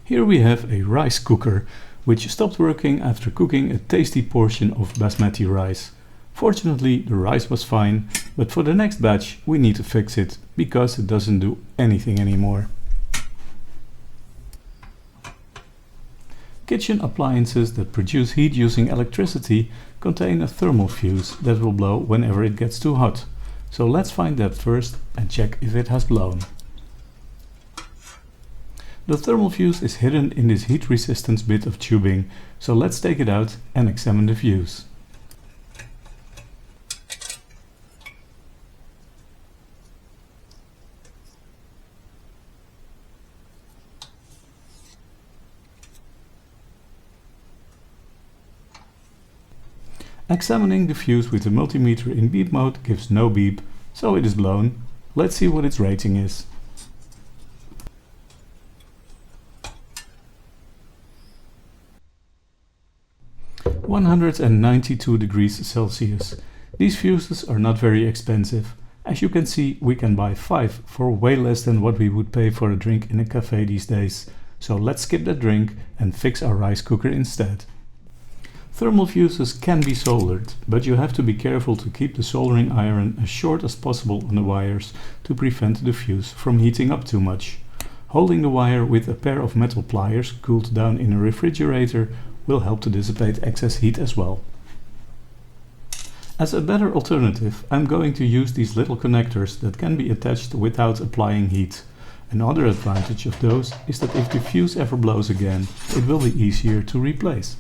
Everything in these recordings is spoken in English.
Here we have a rice cooker, which stopped working after cooking a tasty portion of basmati rice. Fortunately, the rice was fine, but for the next batch we need to fix it, because it doesn't do anything anymore. Kitchen appliances that produce heat using electricity contain a thermal fuse that will blow whenever it gets too hot. So let's find that first and check if it has blown. The thermal fuse is hidden in this heat resistance bit of tubing, so let's take it out and examine the fuse. Examining the fuse with the multimeter in beep mode gives no beep, so it is blown. Let's see what its rating is. 192 degrees Celsius. These fuses are not very expensive. As you can see, we can buy 5 for way less than what we would pay for a drink in a cafe these days. So let's skip that drink and fix our rice cooker instead. Thermal fuses can be soldered, but you have to be careful to keep the soldering iron as short as possible on the wires to prevent the fuse from heating up too much. Holding the wire with a pair of metal pliers cooled down in a refrigerator will help to dissipate excess heat as well. As a better alternative, I'm going to use these little connectors that can be attached without applying heat. Another advantage of those is that if the fuse ever blows again, it will be easier to replace.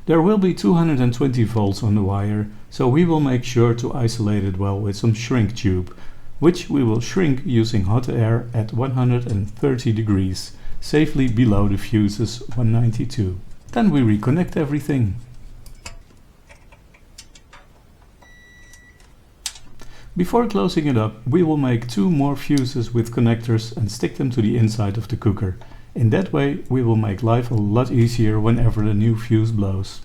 There will be 220 volts on the wire, so we will make sure to isolate it well with some shrink tube, which we will shrink using hot air at 130 degrees, safely below the fuse's 192. Then we reconnect everything. Before closing it up, we will make 2 more fuses with connectors and stick them to the inside of the cooker. In that way we will make life a lot easier whenever the new fuse blows.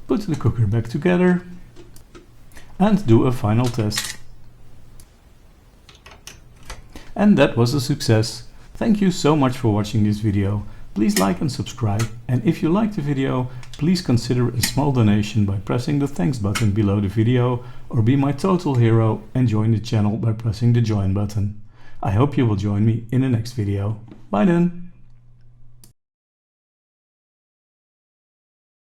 Put the cooker back together and do a final test. And that was a success. Thank you so much for watching this video. Please like and subscribe, and if you liked the video, please consider a small donation by pressing the thanks button below the video, or be my total hero and join the channel by pressing the join button. I hope you will join me in the next video. Bye then!